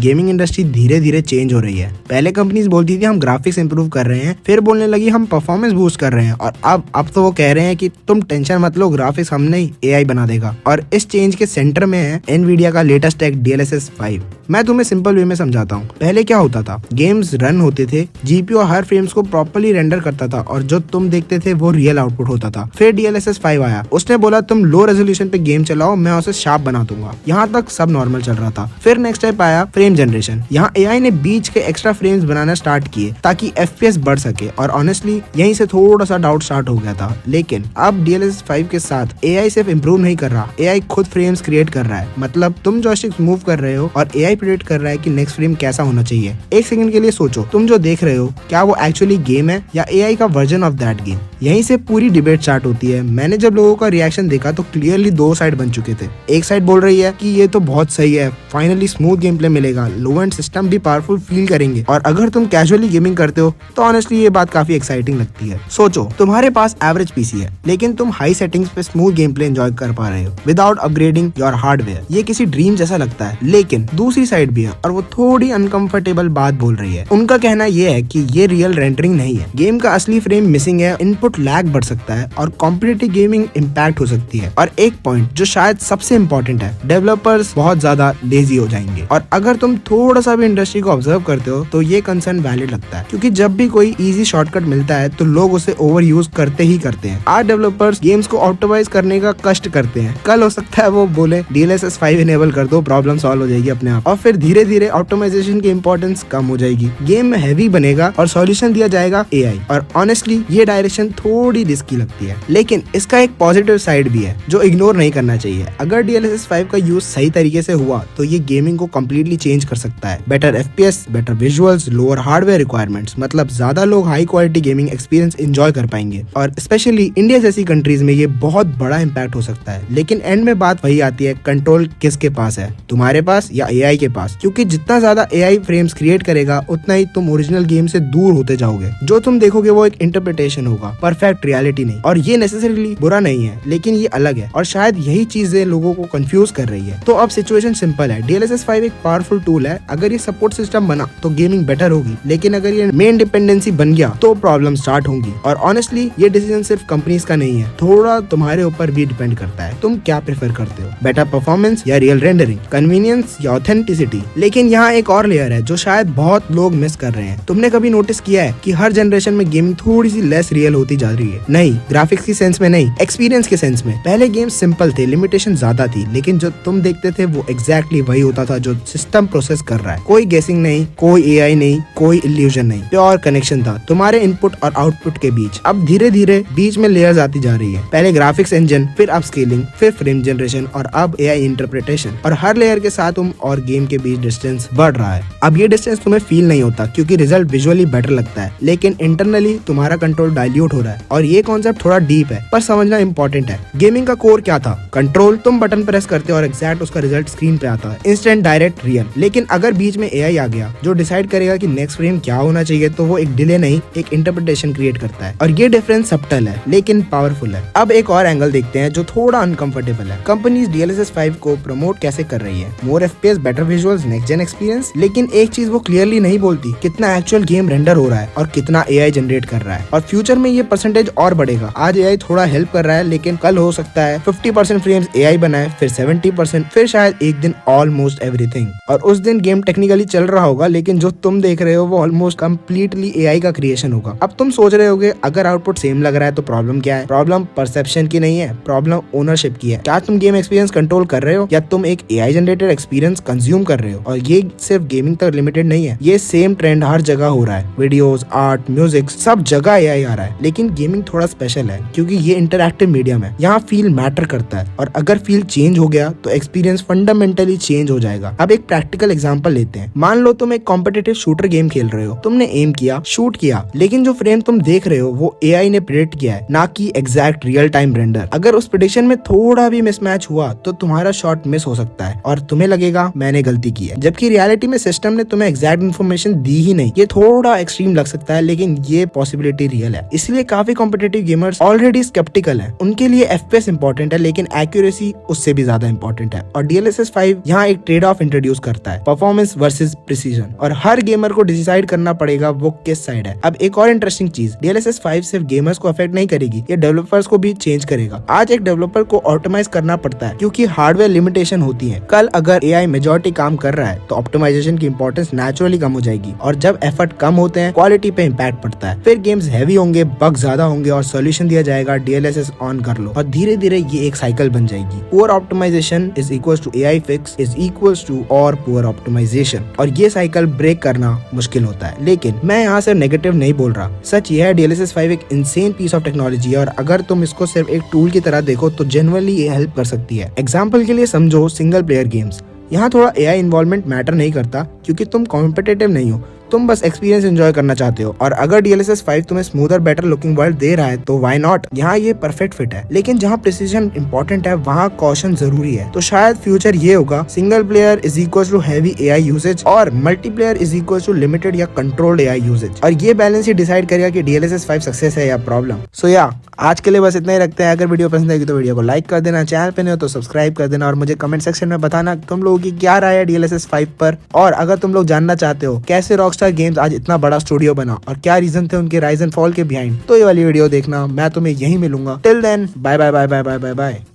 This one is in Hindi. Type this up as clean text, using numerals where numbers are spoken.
गेमिंग इंडस्ट्री धीरे धीरे चेंज हो रही है। पहले कंपनीज बोलती थी हम ग्राफिक्स इंप्रूव कर रहे हैं, फिर बोलने लगी हम परफॉर्मेंस बूस्ट कर रहे हैं, और अब तो वो कह रहे हैं कि तुम टेंशन मत लो, ग्राफिक्स हम नहीं एआई बना देगा। और इस चेंज के सेंटर में है एनवीडिया का लेटेस्ट टेक DLSS 5। मैं तुम्हें सिंपल वे में समझाता हूँ। पहले क्या होता था, गेम्स रन होते थे, जीपीयू हर फ्रेम्स को प्रॉपर्ली रेंडर करता था और जो तुम देखते थे वो रियल आउटपुट होता था। फिर DLSS 5 आया, उसने बोला तुम लो रेजोल्यूशन पे गेम चलाओ, मैं उसे शार्प बना दूंगा। यहाँ तक सब नॉर्मल चल रहा था। फिर नेक्स्ट स्टेप आया फ्रेम जनरेशन। यहाँ एआई ने बीच के एक्स्ट्रा फ्रेम्स बनाना स्टार्ट किए ताकि FPS बढ़ सके, और ऑनेस्टली यहीं से थोड़ा सा डाउट स्टार्ट हो गया था। लेकिन अब DLSS 5 के साथ एआई सिर्फ इम्प्रूव नहीं कर रहा, एआई खुद फ्रेम्स क्रिएट कर रहा है। मतलब तुम जॉयस्टिक्स मूव कर रहे हो और एआई प्रेडिक्ट कर रहा है कि नेक्स्ट फ्रेम कैसा होना चाहिए। एक सेकंड के लिए सोचो, तुम जो देख रहे हो क्या वो एक्चुअली गेम है या एआई का वर्जन ऑफ दैट गेम। यहीं से पूरी डिबेट स्टार्ट होती है। मैंने जब लोगों का रिएक्शन देखा तो क्लियरली दो साइड बन चुके थे। एक साइड बोल रही है कि ये तो बहुत सही है, फाइनली स्मूथ गेम प्ले मिलेगा, लो एंड सिस्टम भी पावरफुल फील करेंगे, और अगर तुम कैजुअली गेमिंग करते हो तो ऑनेस्टली ये बात काफी एक्साइटिंग लगती है। सोचो तुम्हारे पास एवरेज पीसी है लेकिन तुम हाई सेटिंग्स पे स्मूथ गेम प्ले एंजॉय कर पा रहे हो विदाउट अपग्रेडिंग योर हार्डवेयर। ये किसी ड्रीम जैसा लगता है। लेकिन दूसरी साइड भी है और वो थोड़ी अनकंफर्टेबल बात बोल रही है। उनका कहना ये है कि ये रियल रेंडरिंग नहीं है, गेम का असली फ्रेम मिसिंग है, इनपुट लैग बढ़ सकता है और कॉम्पिटिटिव गेमिंग इम्पैक्ट हो सकती है। और एक पॉइंट जो शायद सबसे इम्पोर्टेंट है, डेवलपर्स बहुत ज्यादा लेजी हो जाएंगे। और अगर तुम थोड़ा सा भी इंडस्ट्री को ऑब्जर्व करते हो तो ये कंसर्न वैलिड लगता है, क्योंकि जब भी कोई इजी शॉर्टकट मिलता है तो लोग उसे ओवर यूज करते ही करते हैं। आज डेवलपर्स गेम्स को ऑप्टिमाइज करने का कष्ट करते हैं, कल हो सकता है वो बोले DLSS 5 इनेबल कर दो, प्रॉब्लम सॉल्व हो जाएगी अपने आप, और फिर धीरे धीरे ऑप्टिमाइजेशन की इंपॉर्टेंस कम हो जाएगी, गेम में हैवी बनेगा और सॉल्यूशन दिया जाएगा एआई। और ऑनेस्टली ये डायरेक्शन थोड़ी रिस्की लगती है। लेकिन इसका एक पॉजिटिव साइड भी है जो इग्नोर नहीं करना चाहिए। अगर DLSS 5 का यूज सही तरीके से हुआ तो ये गेमिंग को कम्प्लीटली चेंज कर सकता है। Better FPS, better visuals, lower hardware requirements, मतलब ज्यादा लोग high quality gaming experience enjoy कर पाएंगे। और स्पेशली इंडिया जैसी कंट्रीज में ये बहुत बड़ा इम्पैक्ट हो सकता है। लेकिन एंड में बात वही आती है, कंट्रोल किसके पास है, तुम्हारे पास या एआई के पास? क्योंकि जितना ज्यादा एआई फ्रेम्स क्रिएट करेगा उतना ही तुम ओरिजिनल गेम से दूर होते जाओगे। जो तुम देखोगे वो एक इंटरप्रिटेशन होगा, परफेक्ट रियलिटी नहीं। और ये नेसेसरीली बुरा नहीं है, लेकिन ये अलग है, और शायद यही चीजें लोगों को कंफ्यूज कर रही है। तो अब सिचुएशन सिंपल है, DLSS 5 एक पावरफुल टूल है। अगर ये सपोर्ट सिस्टम बना तो गेमिंग बेटर होगी, लेकिन अगर ये मेन डिपेंडेंसी बन गया तो प्रॉब्लम स्टार्ट होंगी। और ऑनेस्टली ये डिसीजन सिर्फ कंपनीज का नहीं है, थोड़ा तुम्हारे ऊपर भी डिपेंड करता है। तुम क्या प्रेफर करते हो, बेटर परफॉर्मेंस या रियल रेंडरिंग, कन्वीनियंस या ऑथेंटिसिटी? लेकिन यहाँ एक और लेयर है जो शायद बहुत लोग मिस कर रहे हैं। तुमने कभी नोटिस किया है कि हर जनरेशन में गेमिंग थोड़ी सी लेस रियल होती जा रही है? नहीं, ग्राफिक्स की सेंस में नहीं, एक्सपीरियंस के सेंस में। पहले गेम सिंपल थे, लिमिटेशन ज्यादा थी, लेकिन जो तुम देखते थे वो एग्जैक्टली वही होता था जो सिस्टम प्रोसेस कर रहा है। कोई गेसिंग नहीं, कोई एआई नहीं, कोई इल्यूजन नहीं, प्योर कनेक्शन था तुम्हारे इनपुट और आउटपुट के बीच। अब धीरे धीरे बीच में लेयर्स आती जा रही है। पहले ग्राफिक्स इंजन, फिर अपस्केलिंग, फिर फ्रेम जनरेशन, और अब एआई इंटरप्रिटेशन। और हर लेयर के साथ तुम और गेम के बीच डिस्टेंस बढ़ रहा है। अब ये डिस्टेंस तुम्हें फील नहीं होता क्योंकि रिजल्ट विजुअली बेटर लगता है, लेकिन इंटरनली तुम्हारा कंट्रोल डाइल्यूट हो रहा है। और ये कॉन्सेप्ट थोड़ा डीप है पर समझना इंपॉर्टेंट है। गेमिंग का कोर क्या था? कंट्रोल। तुम बटन प्रेस करते हो और एग्जैक्ट उसका रिजल्ट स्क्रीन पे आता है, इंस्टेंट, डायरेक्ट, रियल। लेकिन अगर बीच में एआई आ गया जो डिसाइड करेगा कि नेक्स्ट फ्रेम क्या होना चाहिए, तो वो एक डिले नहीं, एक इंटरप्रिटेशन क्रिएट करता है। और ये डिफरेंस सब्टल है लेकिन पावरफुल है। अब एक और एंगल देखते हैं जो थोड़ा अनकंफर्टेबल है। कंपनीज DLSS 5 को प्रमोट कैसे कर रही है? More FPS, better visuals, next gen experience. लेकिन एक चीज वो क्लियरली नहीं बोलती, कितना एक्चुअल गेम रेंडर हो रहा है और कितना एआई जनरेट कर रहा है। और फ्यूचर में ये परसेंटेज और बढ़ेगा। आज एआई थोड़ा हेल्प कर रहा है, लेकिन कल हो सकता है 50% फ्रेम्स एआई बनाए, फिर 70%, फिर शायद एक दिन ऑलमोस्ट एवरीथिंग। और उस दिन गेम टेक्निकली चल रहा होगा, लेकिन जो तुम देख रहे हो वो ऑलमोस्ट कम्प्लीटली एआई का क्रिएशन होगा। अब तुम सोच रहे होगे अगर आउटपुट सेम लग रहा है तो प्रॉब्लम क्या है? प्रॉब्लम परसेप्शन की नहीं है, प्रॉब्लम ओनरशिप की है। क्या तुम गेम एक्सपीरियंस कंट्रोल कर रहे हो या तुम एक एआई जनरेटेड एक्सपीरियंस कंज्यूम कर रहे हो? और ये सिर्फ गेमिंग तक लिमिटेड नहीं है, ये सेम ट्रेंड हर जगह हो रहा है। वीडियोस, आर्ट, म्यूजिक, सब जगह एआई आ रहा है। लेकिन गेमिंग थोड़ा स्पेशल है क्योंकि ये इंटरैक्टिव मीडियम है, यहाँ फील मैटर करता है। और अगर फील चेंज हो गया तो एक्सपीरियंस फंडामेंटली चेंज हो जाएगा। अब एक प्रैक्टिकल एग्जांपल लेते हैं। मान लो तुम एक कॉम्पिटिटिव शूटर गेम खेल रहे हो, तुमने एम किया, शूट किया, लेकिन जो फ्रेम तुम देख रहे हो वो एआई ने प्रेडिक्ट किया है, ना कि एग्जैक्ट रियल टाइम रेंडर। अगर उस प्रेडिक्शन में थोड़ा भी मिसमैच हुआ तो तुम्हारा शॉट मिस हो सकता है और तुम्हें लगेगा मैंने गलती की है, जबकि रियलिटी में सिस्टम ने तुम्हें एग्जैक्ट इन्फॉर्मेशन दी ही नहीं। ये थोड़ा एक्सट्रीम लग सकता है, लेकिन ये पॉसिबिलिटी रियल है। इसलिए काफी कॉम्पिटिटिव गेमर्स ऑलरेडी स्केप्टिकल हैं। उनके लिए FPS इंपॉर्टेंट है, लेकिन एक्यूरेसी उससे भी ज्यादा इंपॉर्टेंट है। और DLSS 5 यहाँ एक ट्रेड ऑफ इंट्रोड्यूस करता है। है, परफॉर्मेंस वर्सेस प्रिसीजन, और हर गेमर को डिसाइड करना पड़ेगा वो किस साइड है। अब एक और इंटरेस्टिंग चीज, DLSS 5 सिर्फ गेमर्स को अफेक्ट नहीं करेगी, ये डेवलपर्स को भी चेंज करेगा। आज एक डेवलपर को ऑप्टिमाइज करना पड़ता है क्योंकि हार्डवेयर लिमिटेशन होती है। कल अगर AI मेजॉरिटी काम कर रहा है तो ऑप्टिमाइजेशन की इंपॉर्टेंस नेचुरली कम हो जाएगी, और जब एफर्ट कम होते हैं क्वालिटी पे इम्पैक्ट पड़ता है। फिर गेम्स हैवी होंगे, बग ज्यादा होंगे और सोल्यूशन दिया जाएगा DLSS ऑन कर लो, और धीरे धीरे ये एक साइकिल बन जाएगी। Poor optimization is equals to AI fix is equals to और पुअर ऑप्टिमाइजेशन, और ये साइकिल ब्रेक करना मुश्किल होता है। लेकिन मैं यहाँ से नेगेटिव नहीं बोल रहा, सच ये है DLSS 5 एक इंसेन पीस ऑफ टेक्नोलॉजी है, और अगर तुम इसको सिर्फ एक टूल की तरह देखो तो जेन्युइनली ये हेल्प कर सकती है। एग्जाम्पल के लिए समझो सिंगल प्लेयर गेम्स, यहाँ थोड़ा AI इन्वॉल्वमेंट मैटर नहीं करता क्योंकि तुम कॉम्पिटिटिव नहीं हो, तुम बस एक्सपीरियंस एंजॉय करना चाहते हो। और अगर DLSS 5 तुम्हें स्मूथर बेटर लुकिंग वर्ल्ड दे रहा है तो व्हाई नॉट, यहाँ ये परफेक्ट फिट है। लेकिन जहाँ प्रिसीजन इंपॉर्टेंट है वहाँ कॉशन जरूरी है। तो शायद फ्यूचर ये होगा, single player is equal to heavy AI usage और multiplayer is equal to limited या कंट्रोल्ड AI यूसेज, और ये बैलेंस ही डिसाइड करेगा कि DLSS 5 सक्सेस है या प्रॉब्लम। सो या आज के लिए बस इतना ही रखते हैं। अगर वीडियो पसंद आएगी तो वीडियो को लाइक कर देना, चैनल पे नहीं हो तो सब्सक्राइब कर देना, और मुझे कमेंट सेक्शन में बताना तुम लोगों की क्या राय है DLSS 5 पर। और अगर तुम लोग जानना चाहते हो कैसे रॉकस्टार गेम्स आज इतना बड़ा स्टूडियो बना और क्या रीजन थे उनके राइज एंड फॉल के बिहाइंड, तो ये वाली वीडियो देखना। मैं तुम्हें यहीं मिलूंगा। Till then bye bye bye bye bye bye bye.